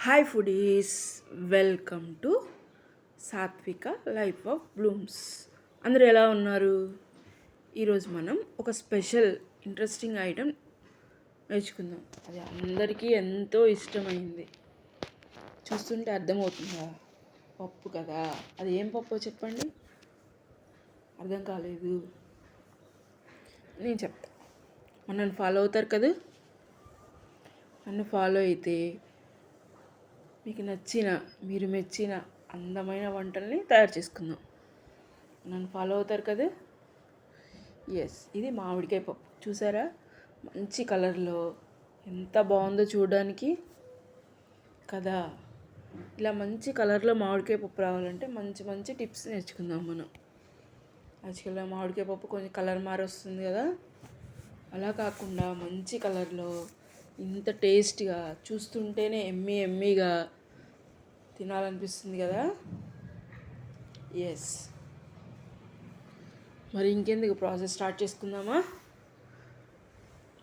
Hi foodies, welcome to సాత్విక life of Bloom's. అందరూ ఎలా ఉన్నారు? ఈరోజు మనం ఒక స్పెషల్ ఇంట్రెస్టింగ్ ఐటెం నేర్చుకుందాం. అది అందరికీ ఎంతో ఇష్టమైంది. చూస్తుంటే అర్థమవుతుందా? పప్పు కదా. అది ఏం పప్పు చెప్పండి? అర్థం కాలేదు? నేను చెప్తా. నన్ను ఫాలో అవుతారు కదా? నన్ను ఫాలో అయితే మీకు నచ్చిన, మీరు మెచ్చిన అందమైన వంటల్ని తయారు చేసుకుందాం. నన్ను ఫాలో అవుతారు కదా? ఎస్, ఇది మామిడికాయ పప్పు. చూసారా మంచి కలర్లో ఎంత బాగుందో చూడడానికి కదా. ఇలా మంచి కలర్లో మామిడికాయ పప్పు రావాలంటే మంచి మంచి టిప్స్ నేర్చుకుందాం మనం. యాక్చువల్గా మామిడికాయ పప్పు కొంచెం కలర్ మారి వస్తుంది కదా, అలా కాకుండా మంచి కలర్లో ఇంత టేస్ట్గా, చూస్తుంటేనే ఎమ్మీగా తినాలనిపిస్తుంది కదా. ఎస్, మరి ఇంకెందుకు ప్రాసెస్ స్టార్ట్ చేసుకుందామా?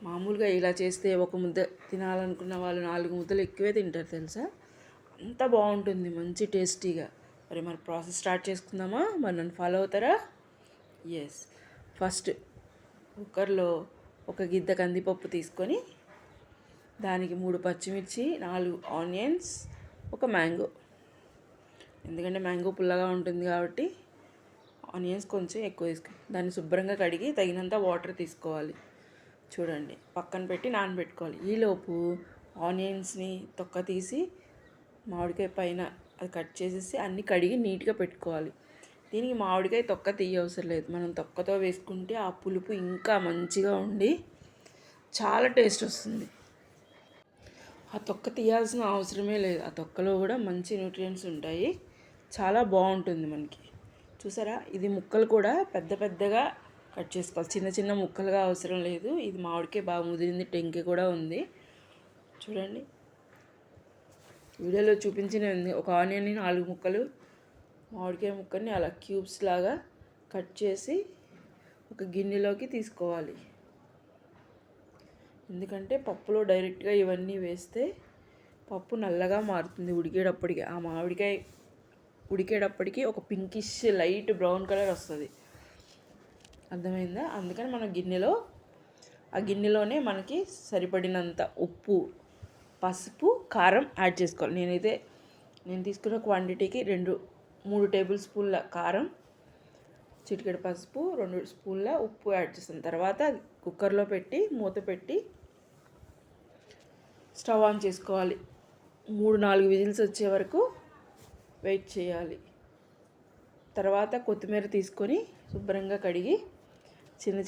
మామూలుగా ఇలా చేస్తే ఒక ముద్ద తినాలనుకున్న వాళ్ళు 4 ముద్దలు ఎక్కువే తింటారు తెలుసా. అంత బాగుంటుంది, మంచి టేస్టీగా. మరి ప్రాసెస్ స్టార్ట్ చేసుకుందామా? మరి నన్ను ఫాలో అవుతారా? ఎస్, ఫస్ట్ కుక్కర్లో ఒక గిద్ద కందిపప్పు తీసుకొని దానికి 3 పచ్చిమిర్చి, 4 ఆనియన్స్, ఒక మ్యాంగో. ఎందుకంటే మ్యాంగో పుల్లగా ఉంటుంది కాబట్టి ఆనియన్స్ కొంచెం ఎక్కువ తీసుకోవాలి. దాన్ని శుభ్రంగా కడిగి తగినంత వాటర్ తీసుకోవాలి. చూడండి, పక్కన పెట్టి నానబెట్టుకోవాలి. ఈలోపు ఆనియన్స్ని తొక్క తీసి మామిడికాయ పైన అది కట్ చేసేసి అన్నీ కడిగి నీట్గా పెట్టుకోవాలి. దీనికి మామిడికాయ తొక్క తీయవసరం లేదు. మనం తొక్కతో వేసుకుంటే ఆ పులుపు ఇంకా మంచిగా ఉండి చాలా టేస్ట్ వస్తుంది. ఆ తొక్క తీయాల్సిన అవసరమే లేదు. ఆ తొక్కలో కూడా మంచి న్యూట్రియంట్స్ ఉంటాయి. చాలా బాగుంటుంది మనకి. చూసారా, ఇది ముక్కలు కూడా పెద్దగా కట్ చేసుకోవాలి. చిన్న ముక్కలుగా అవసరం లేదు. ఇది మామిడికాయ బాగా ముదిరింది, టెంకి కూడా ఉంది. చూడండి, వీడియోలో చూపించిన ఒక ఆనియన్ని 4 ముక్కలు, మామిడికాయ ముక్కల్ని అలా క్యూబ్స్ లాగా కట్ చేసి ఒక గిన్నెలోకి తీసుకోవాలి. ఎందుకంటే పప్పులో డైరెక్ట్గా ఇవన్నీ వేస్తే పప్పు నల్లగా మారుతుంది ఉడికేటప్పటికి. ఆ మామిడికాయ ఉడికేటప్పటికి ఒక పింకిష్ లైట్ బ్రౌన్ కలర్ వస్తుంది. అర్థమైందా? అందుకని మనం ఆ గిన్నెలోనే మనకి సరిపడినంత ఉప్పు, పసుపు, కారం యాడ్ చేసుకోవాలి. నేను తీసుకున్న క్వాంటిటీకి 3 టేబుల్ స్పూన్ల కారం, చిటికెడు పసుపు, 2 స్పూన్ల ఉప్పు యాడ్ చేస్తాను. తర్వాత కుక్కర్లో పెట్టి మూత పెట్టి స్టవ్ ఆన్ చేసుకోవాలి. 3-4 విజిల్స్ వచ్చే వరకు వెయిట్ చేయాలి. తర్వాత కొత్తిమీర తీసుకొని శుభ్రంగా కడిగి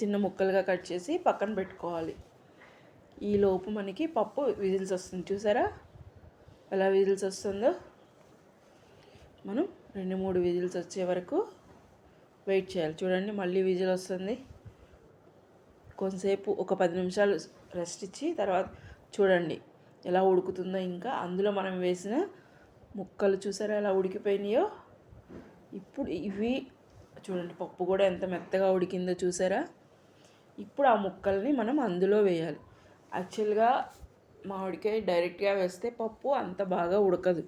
చిన్న ముక్కలుగా కట్ చేసి పక్కన పెట్టుకోవాలి. ఈలోపు మనకి పప్పు విజిల్స్ వస్తుంది. చూసారా ఎలా విజిల్స్ వస్తుందో? మనం 2-3 విజిల్స్ వచ్చే వరకు వెయిట్ చేయాలి. చూడండి, మళ్ళీ విజిల్ వస్తుంది. కొంతసేపు ఒక 10 నిమిషాలు రెస్ట్ ఇచ్చి తర్వాత చూడండి ఎలా ఉడుకుతుందో. ఇంకా అందులో మనం వేసిన ముక్కలు చూసారా ఎలా ఉడికిపోయినాయో. ఇప్పుడు ఇవి చూడండి, పప్పు కూడా ఎంత మెత్తగా ఉడికిందో చూసారా. ఇప్పుడు ఆ ముక్కల్ని మనం అందులో వేయాలి. యాక్చువల్గా మామిడికాయ డైరెక్ట్గా వేస్తే పప్పు అంత బాగా ఉడకదు,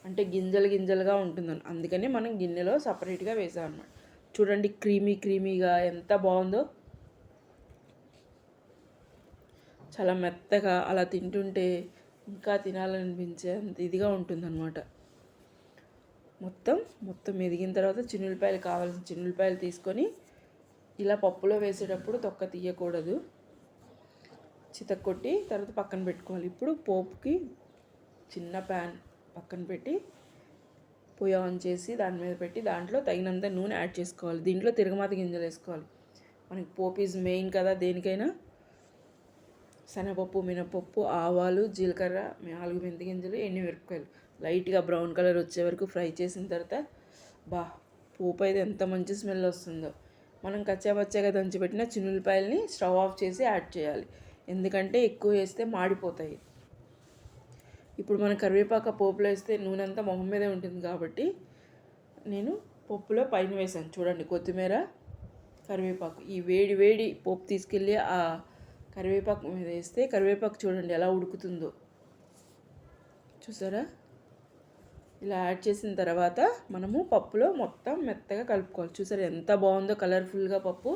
అంటే గింజలుగా ఉంటుంది. అందుకని మనం గిన్నెలో సపరేట్గా వేసాం అన్నమాట. చూడండి, క్రీమీగా ఎంత బాగుందో. చాలా మెత్తగా, అలా తింటుంటే ఇంకా తినాలనిపించే ఇదిగా ఉంటుందన్నమాట. మొత్తం ఎదిగిన తర్వాత కావాల్సిన చిన్నులపాయలు తీసుకొని ఇలా పప్పులో వేసేటప్పుడు తొక్క తీయకూడదు, చితక్కొట్టి తర్వాత పక్కన పెట్టుకోవాలి. ఇప్పుడు పోపుకి చిన్న ప్యాన్ పక్కన పెట్టి పొయ్యి ఆన్ చేసి దాని మీద పెట్టి దాంట్లో తగినంత నూనె యాడ్ చేసుకోవాలి. దీంట్లో తిరగమాత గింజలు వేసుకోవాలి. మనకి పోపు ఈజ్ మెయిన్ కదా దేనికైనా. శనగపప్పు, మినపప్పు, ఆవాలు, జీలకర్ర, 4 మెంతి గింజలు, ఎండుమిరపకాయలు లైట్గా బ్రౌన్ కలర్ వచ్చే వరకు ఫ్రై చేసిన తర్వాత పోపు అయితే ఎంత మంచి స్మెల్ వస్తుందో. మనం కచ్చాపచ్చాగా దంచిపెట్టిన చిన్నులపాయలని స్టవ్ ఆఫ్ చేసి యాడ్ చేయాలి. ఎందుకంటే ఎక్కువ వేస్తే మాడిపోతాయి. ఇప్పుడు మన కరివేపాకు పోపులో వేస్తే నూనె అంతా మొహం మీదే ఉంటుంది కాబట్టి నేను పప్పులో పైన వేసాను. చూడండి, కొత్తిమీర, కరివేపాకు. ఈ వేడి పోపు తీసుకెళ్ళి ఆ కరివేపాకు మీద వేస్తే కరివేపాకు చూడండి ఎలా ఉడుకుతుందో. చూసారా? ఇలా యాడ్ చేసిన తర్వాత మనము పప్పులో మొత్తం మెత్తగా కలుపుకోవాలి. చూసారా ఎంత బాగుందో కలర్ఫుల్గా పప్పు.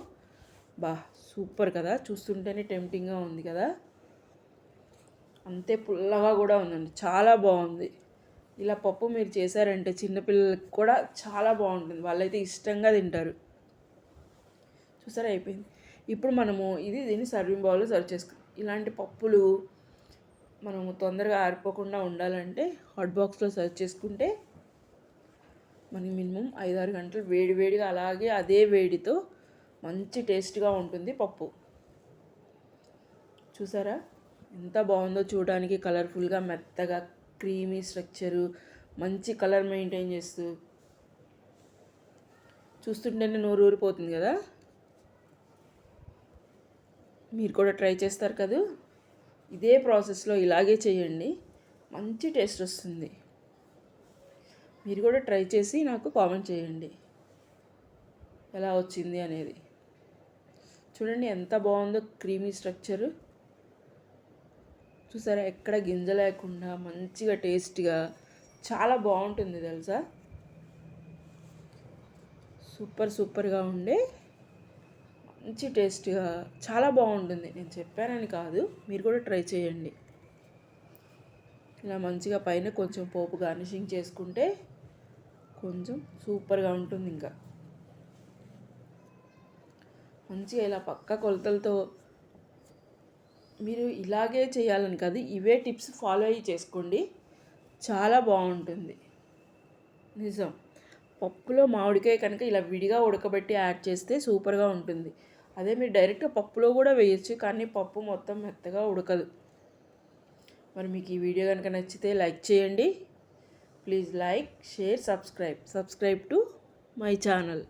సూపర్ కదా, చూస్తుంటేనే టెంప్టింగ్గా ఉంది కదా. అంతే పుల్లగా కూడా ఉందండి, చాలా బాగుంది. ఇలా పప్పు మీరు చేశారంటే చిన్నపిల్లలకి కూడా చాలా బాగుంటుంది, వాళ్ళైతే ఇష్టంగా తింటారు. చూసారా? అయిపోయింది. ఇప్పుడు మనము దీన్ని సర్వింగ్ బౌల్లో సర్వ్ చేసుకుంటాం. ఇలాంటి పప్పులు మనము తొందరగా ఆరిపోకుండా ఉండాలంటే హాట్ బాక్స్లో సర్వ్ చేసుకుంటే మనకి మినిమం 5-6 గంటలు వేడివేడిగా అలాగే అదే వేడితో మంచి టేస్ట్గా ఉంటుంది పప్పు. చూసారా ఎంత బాగుందో చూడడానికి, కలర్ఫుల్గా మెత్తగా క్రీమీ స్ట్రక్చరు, మంచి కలర్ మెయింటైన్ చేస్తూ, చూస్తుంటేనే నోరు ఊరిపోతుంది కదా. మీరు కూడా ట్రై చేస్తారు కదా, ఇదే ప్రాసెస్లో ఇలాగే చేయండి, మంచి టేస్ట్ వస్తుంది. మీరు కూడా ట్రై చేసి నాకు కామెంట్ చేయండి ఎలా వచ్చింది అనేది. చూడండి ఎంత బాగుందో క్రీమీ స్ట్రక్చరు. చూసారా? ఎక్కడ గింజ లేకుండా మంచిగా టేస్ట్గా చాలా బాగుంటుంది తెలుసా. సూపర్గా ఉండే మంచి టేస్ట్గా చాలా బాగుంటుంది. నేను చెప్పానని కాదు, మీరు కూడా ట్రై చేయండి. ఇలా మంచిగా పైన కొంచెం పోపు గార్నిషింగ్ చేసుకుంటే కొంచెం సూపర్గా ఉంటుంది. ఇంకా మంచిగా ఇలా పక్క కొలతలతో మీరు ఇలాగే చేయాలని కాదు, ఇవే టిప్స్ ఫాలో అయ్యి చేసుకోండి, చాలా బాగుంటుంది నిజం. పప్పులో మామిడికాయ కనుక ఇలా విడిగా ఉడకబెట్టి యాడ్ చేస్తే సూపర్గా ఉంటుంది. అదే మీరు డైరెక్ట్గా పప్పులో కూడా వేయచ్చు, కానీ పప్పు మొత్తం మెత్తగా ఉడకదు. మరి మీకు ఈ వీడియో కనుక నచ్చితే లైక్ చేయండి. Please like, share, subscribe to my channel.